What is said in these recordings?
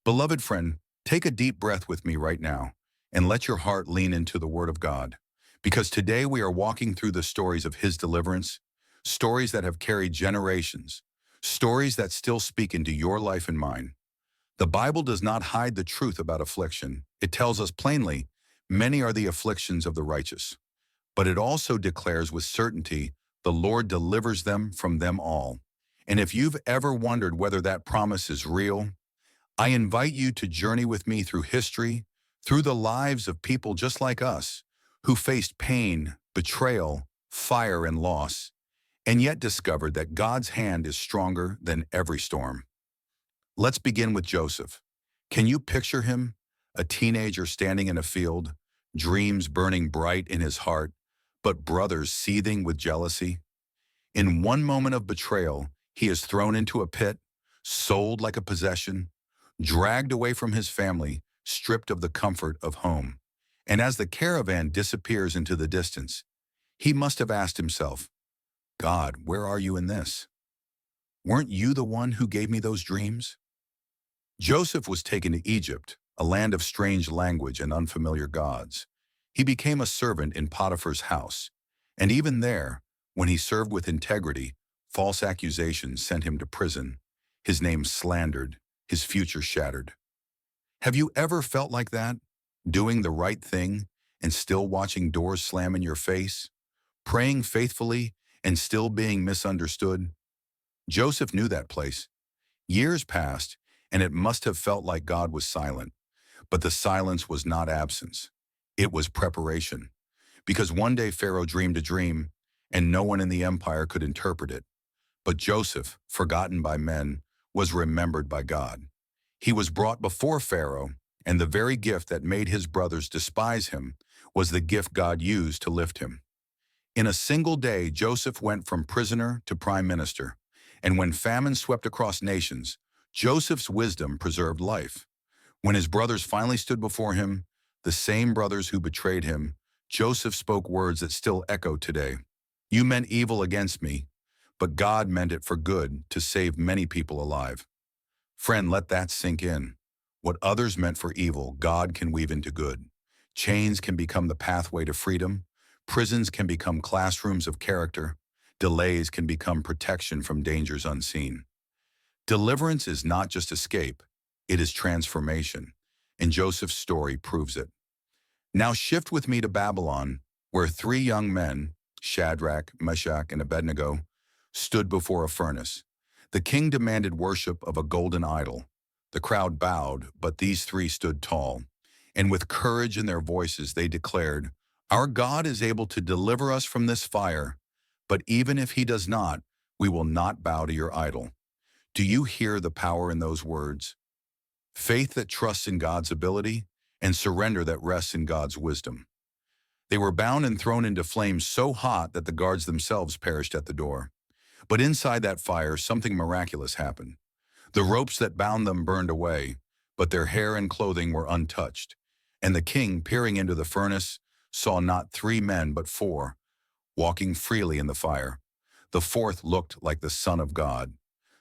Beloved friend, take a deep breath with me right now and let your heart lean into the Word of God. Because today we are walking through the stories of His deliverance, stories that have carried generations, stories that still speak into your life and mine. The Bible does not hide the truth about affliction. It tells us plainly, many are the afflictions of the righteous. But it also declares with certainty, the Lord delivers them from them all. And if you've ever wondered whether that promise is real, I invite you to journey with me through history, through the lives of people just like us, who faced pain, betrayal, fire, and loss, and yet discovered that God's hand is stronger than every storm. Let's begin with Joseph. Can you picture him? A teenager standing in a field, dreams burning bright in his heart, but brothers seething with jealousy. In one moment of betrayal, he is thrown into a pit, sold like a possession, dragged away from his family, stripped of the comfort of home. And as the caravan disappears into the distance, he must have asked himself, God, where are you in this? Weren't you the one who gave me those dreams? Joseph was taken to Egypt, a land of strange language and unfamiliar gods. He became a servant in Potiphar's house, and even there, when he served with integrity, false accusations sent him to prison, his name slandered, his future shattered. Have you ever felt like that? Doing the right thing and still watching doors slam in your face? Praying faithfully and still being misunderstood? Joseph knew that place. Years passed, and it must have felt like God was silent. But the silence was not absence. It was preparation. Because one day Pharaoh dreamed a dream, and no one in the empire could interpret it. But Joseph, forgotten by men, was remembered by God. He was brought before Pharaoh, and the very gift that made his brothers despise him was the gift God used to lift him. In a single day, Joseph went from prisoner to prime minister, and when famine swept across nations, Joseph's wisdom preserved life. When his brothers finally stood before him, the same brothers who betrayed him, Joseph spoke words that still echo today. You meant evil against me, but God meant it for good to save many people alive. Friend, let that sink in. What others meant for evil, God can weave into good. Chains can become the pathway to freedom. Prisons can become classrooms of character. Delays can become protection from dangers unseen. Deliverance is not just escape, it is transformation, and Joseph's story proves it. Now shift with me to Babylon, where three young men, Shadrach, Meshach, and Abednego, stood before a furnace. The king demanded worship of a golden idol. The crowd bowed, but these three stood tall, and with courage in their voices they declared, Our God is able to deliver us from this fire, but even if he does not, we will not bow to your idol. Do you hear the power in those words? Faith that trusts in God's ability and surrender that rests in God's wisdom. They were bound and thrown into flames so hot that the guards themselves perished at the door. But inside that fire, something miraculous happened. The ropes that bound them burned away, but their hair and clothing were untouched. And the king, peering into the furnace, saw not three men but four, walking freely in the fire. The fourth looked like the Son of God.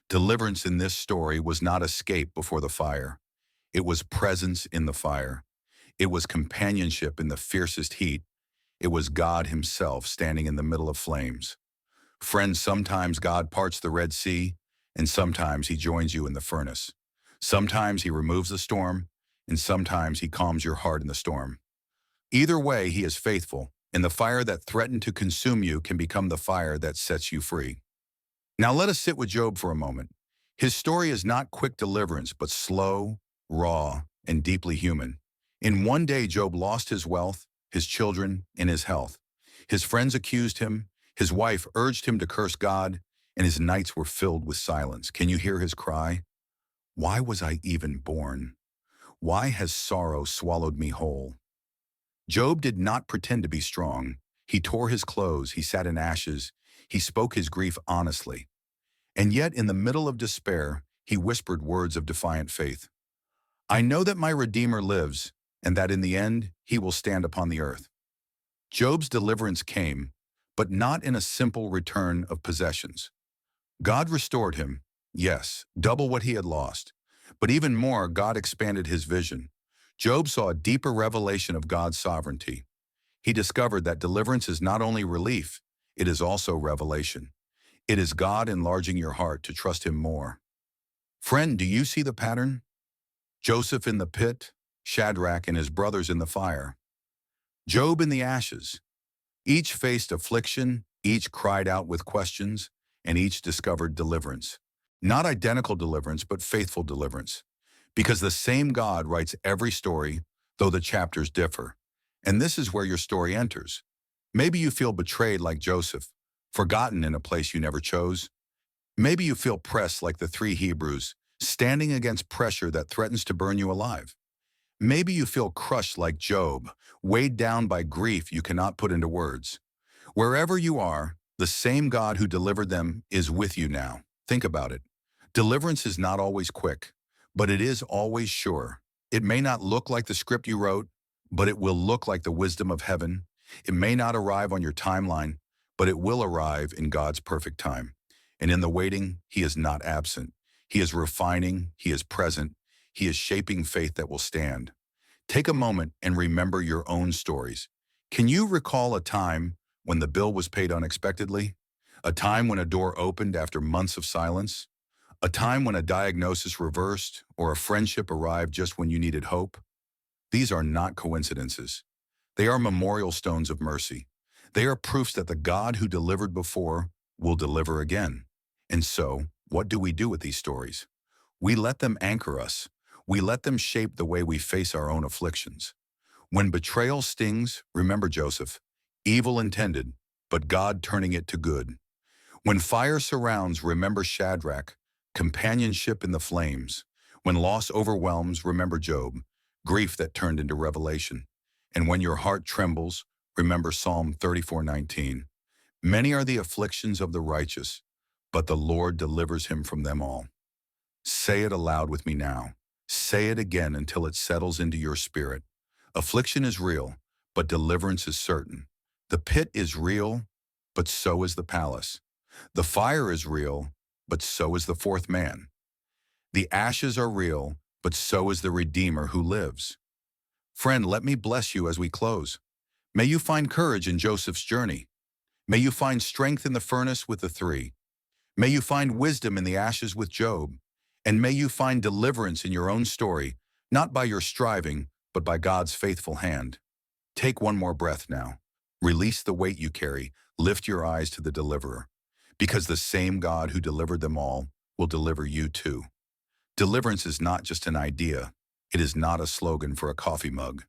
Deliverance in this story was not escape before the fire. It was presence in the fire. It was companionship in the fiercest heat. It was God himself standing in the middle of flames. Friends, sometimes God parts the Red Sea, and sometimes he joins you in the furnace. Sometimes he removes the storm, and sometimes he calms your heart in the storm. Either way, he is faithful, and the fire that threatened to consume you can become the fire that sets you free. Now let us sit with Job for a moment. His story is not quick deliverance, but slow, raw, and deeply human. In one day, Job lost his wealth, his children, and his health. His friends accused him, his wife urged him to curse God, and his nights were filled with silence. Can you hear his cry? Why was I even born? Why has sorrow swallowed me whole? Job did not pretend to be strong. He tore his clothes, he sat in ashes, he spoke his grief honestly. And yet, in the middle of despair, he whispered words of defiant faith. I know that my Redeemer lives, and that in the end, he will stand upon the earth. Job's deliverance came, but not in a simple return of possessions. God restored him, yes, double what he had lost, But even more, God expanded his vision. Job saw a deeper revelation of God's sovereignty. He discovered that deliverance is not only relief, it is also revelation. It is God enlarging your heart to trust him more. Friend, do you see the pattern? Joseph in the pit, Shadrach and his brothers in the fire, Job in the ashes. Each faced affliction, each cried out with questions, and each discovered deliverance. Not identical deliverance, but faithful deliverance. Because the same God writes every story, though the chapters differ. And this is where your story enters. Maybe you feel betrayed like Joseph, forgotten in a place you never chose. Maybe you feel pressed like the three Hebrews, standing against pressure that threatens to burn you alive. Maybe you feel crushed like Job, weighed down by grief you cannot put into words. Wherever you are, the same God who delivered them is with you now. Think about it. Deliverance is not always quick, but it is always sure. It may not look like the script you wrote, but it will look like the wisdom of heaven. It may not arrive on your timeline, but it will arrive in God's perfect time. And in the waiting, he is not absent. He is refining, he is present, he is shaping faith that will stand. Take a moment and remember your own stories. Can you recall a time when the bill was paid unexpectedly? A time when a door opened after months of silence? A time when a diagnosis reversed or a friendship arrived just when you needed hope? These are not coincidences. They are memorial stones of mercy. They are proofs that the God who delivered before will deliver again. And so, what do we do with these stories? We let them anchor us. We let them shape the way we face our own afflictions. When betrayal stings, remember Joseph, evil intended, but God turning it to good. When fire surrounds, remember Shadrach, companionship in the flames. When loss overwhelms, remember Job, grief that turned into revelation. And when your heart trembles, remember Psalm 34:19. Many are the afflictions of the righteous, but the Lord delivers him from them all. Say it aloud with me now. Say it again until it settles into your spirit. Affliction is real, but deliverance is certain. The pit is real, but so is the palace. The fire is real, but so is the fourth man. The ashes are real, but so is the Redeemer who lives. Friend, let me bless you as we close. May you find courage in Joseph's journey. May you find strength in the furnace with the three. May you find wisdom in the ashes with Job. And may you find deliverance in your own story, not by your striving, but by God's faithful hand. Take one more breath now. Release the weight you carry. Lift your eyes to the deliverer. Because the same God who delivered them all will deliver you too. Deliverance is not just an idea. It is not a slogan for a coffee mug.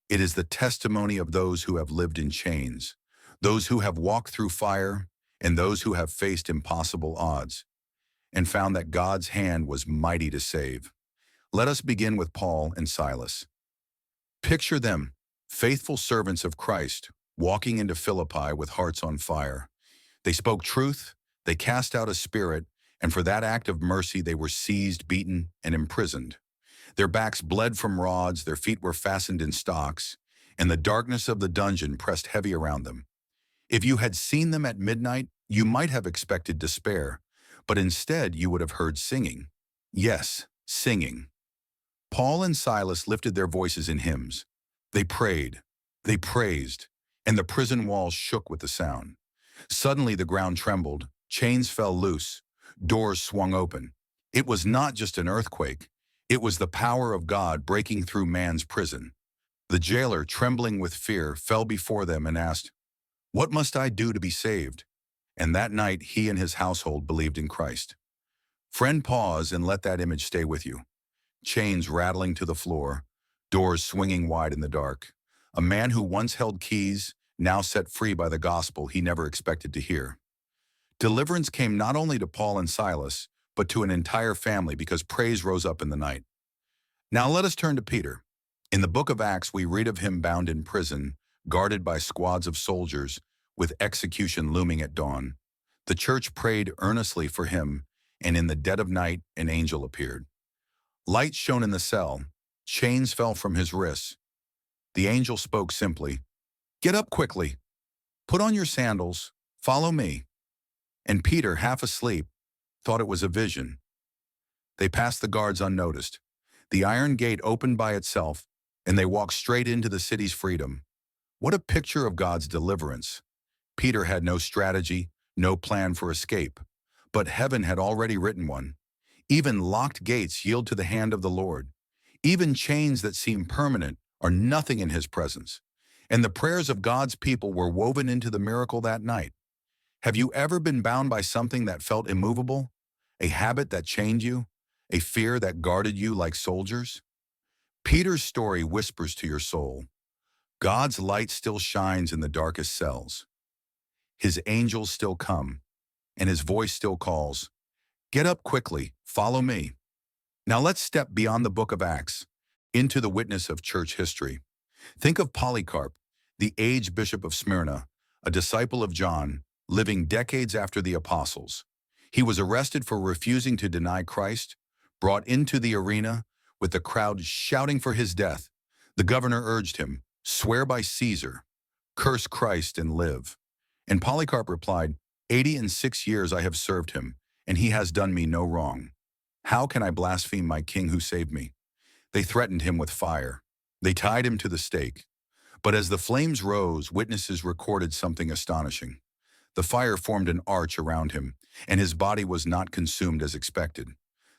It is the testimony of those who have lived in chains, those who have walked through fire, and those who have faced impossible odds, and found that God's hand was mighty to save. Let us begin with Paul and Silas. Picture them, faithful servants of Christ, walking into Philippi with hearts on fire. They spoke truth, they cast out a spirit, and for that act of mercy they were seized, beaten, and imprisoned. Their backs bled from rods, their feet were fastened in stocks, and the darkness of the dungeon pressed heavy around them. If you had seen them at midnight, you might have expected despair, but instead you would have heard singing. Yes, singing. Paul and Silas lifted their voices in hymns. They prayed, they praised, and the prison walls shook with the sound. Suddenly the ground trembled, chains fell loose, doors swung open. It was not just an earthquake, it was the power of God breaking through man's prison. The jailer, trembling with fear, fell before them and asked, "What must I do to be saved?" And that night he and his household believed in Christ. Friend, pause and let that image stay with you. Chains rattling to the floor, doors swinging wide in the dark. A man who once held keys, now set free by the gospel he never expected to hear. Deliverance came not only to Paul and Silas, but to an entire family because praise rose up in the night. Now let us turn to Peter. In the book of Acts, we read of him bound in prison, guarded by squads of soldiers, with execution looming at dawn. The church prayed earnestly for him, and in the dead of night an angel appeared. Light shone in the cell, chains fell from his wrists. The angel spoke simply, "Get up quickly, put on your sandals, follow me." And Peter, half asleep, thought it was a vision. They passed the guards unnoticed. The iron gate opened by itself, and they walked straight into the city's freedom. What a picture of God's deliverance! Peter had no strategy, no plan for escape, but heaven had already written one. Even locked gates yield to the hand of the Lord. Even chains that seem permanent are nothing in his presence. And the prayers of God's people were woven into the miracle that night. Have you ever been bound by something that felt immovable? A habit that chained you? A fear that guarded you like soldiers? Peter's story whispers to your soul, God's light still shines in the darkest cells. His angels still come, and his voice still calls, get up quickly, follow me. Now let's step beyond the book of Acts, into the witness of church history. Think of Polycarp, the aged bishop of Smyrna, a disciple of John, living decades after the apostles. He was arrested for refusing to deny Christ, brought into the arena, with the crowd shouting for his death. The governor urged him, swear by Caesar, curse Christ and live. And Polycarp replied, 86 years I have served him, and he has done me no wrong. How can I blaspheme my king who saved me? They threatened him with fire. They tied him to the stake. But as the flames rose, witnesses recorded something astonishing. The fire formed an arch around him, and his body was not consumed as expected.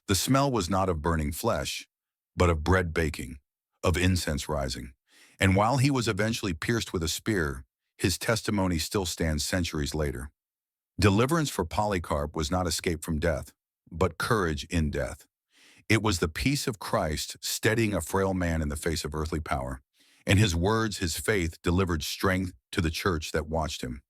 The smell was not of burning flesh, but of bread baking, of incense rising. And while he was eventually pierced with a spear, his testimony still stands centuries later. Deliverance for Polycarp was not escape from death, but courage in death. It was the peace of Christ steadying a frail man in the face of earthly power, and his words, his faith, delivered strength to the church that watched him.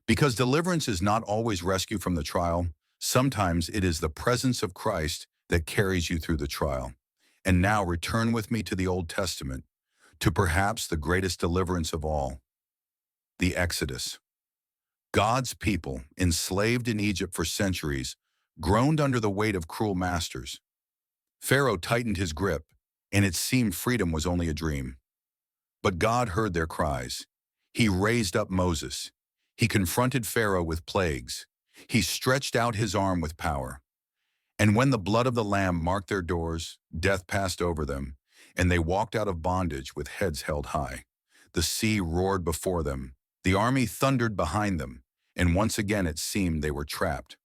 Because deliverance is not always rescue from the trial, sometimes it is the presence of Christ that carries you through the trial. And now return with me to the Old Testament, to perhaps the greatest deliverance of all, the Exodus. God's people, enslaved in Egypt for centuries, groaned under the weight of cruel masters. Pharaoh tightened his grip, and it seemed freedom was only a dream. But God heard their cries. He raised up Moses. He confronted Pharaoh with plagues. He stretched out his arm with power. And when the blood of the Lamb marked their doors, death passed over them, and they walked out of bondage with heads held high. The sea roared before them. The army thundered behind them, and once again it seemed they were trapped.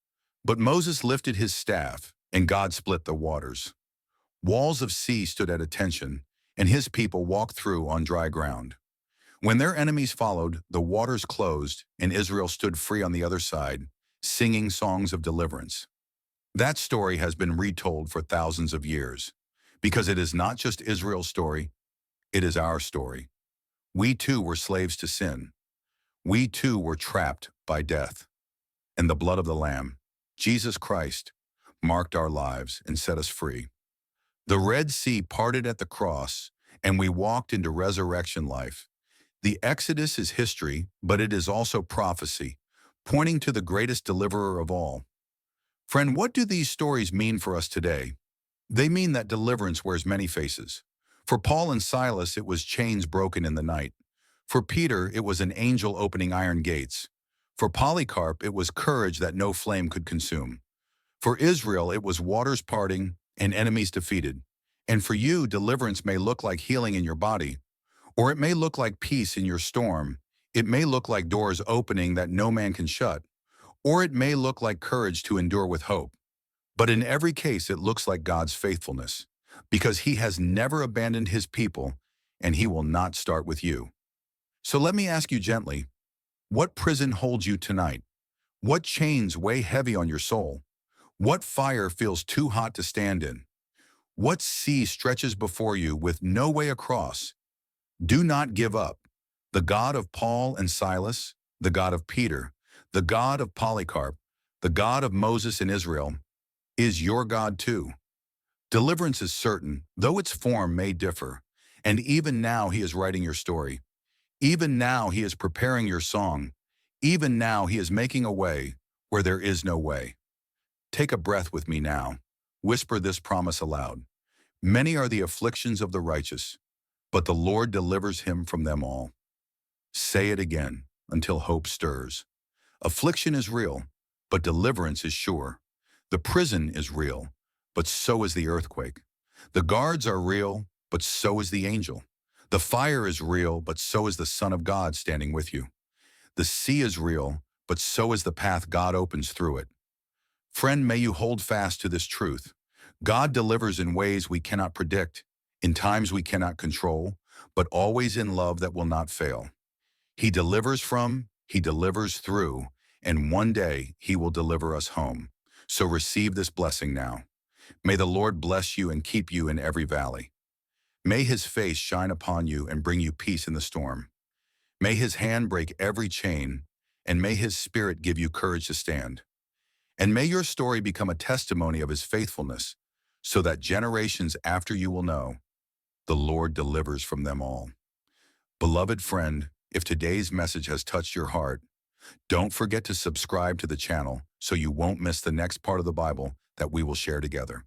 But Moses lifted his staff, and God split the waters. Walls of sea stood at attention, and his people walked through on dry ground. When their enemies followed, the waters closed, and Israel stood free on the other side, singing songs of deliverance. That story has been retold for thousands of years, because it is not just Israel's story, it is our story. We too were slaves to sin. We too were trapped by death. And the blood of the Lamb, Jesus Christ, marked our lives and set us free. The Red Sea parted at the cross, and we walked into resurrection life. The Exodus is history, but it is also prophecy, pointing to the greatest deliverer of all. Friend, what do these stories mean for us today? They mean that deliverance wears many faces. For Paul and Silas, it was chains broken in the night. For Peter, it was an angel opening iron gates. For Polycarp, it was courage that no flame could consume. For Israel, it was waters parting and enemies defeated. And for you, deliverance may look like healing in your body, or it may look like peace in your storm. It may look like doors opening that no man can shut, or it may look like courage to endure with hope. But in every case, it looks like God's faithfulness, because he has never abandoned his people, and he will not start with you. So let me ask you gently, what prison holds you tonight? What chains weigh heavy on your soul? What fire feels too hot to stand in? What sea stretches before you with no way across? Do not give up. The God of Paul and Silas, the God of Peter, the God of Polycarp, the God of Moses and Israel, is your God too. Deliverance is certain, though its form may differ. And even now he is writing your story. Even now he is preparing your song. Even now he is making a way where there is no way. Take a breath with me now. Whisper this promise aloud. Many are the afflictions of the righteous, but the Lord delivers him from them all. Say it again until hope stirs. Affliction is real, but deliverance is sure. The prison is real, but so is the earthquake. The guards are real, but so is the angel. The fire is real, but so is the Son of God standing with you. The sea is real, but so is the path God opens through it. Friend, may you hold fast to this truth. God delivers in ways we cannot predict, in times we cannot control, but always in love that will not fail. He delivers from, He delivers through, and one day He will deliver us home. So receive this blessing now. May the Lord bless you and keep you in every valley. May His face shine upon you and bring you peace in the storm. May His hand break every chain, and may His Spirit give you courage to stand. And may your story become a testimony of His faithfulness, so that generations after you will know, the Lord delivers from them all. Beloved friend, if today's message has touched your heart, don't forget to subscribe to the channel so you won't miss the next part of the Bible that we will share together.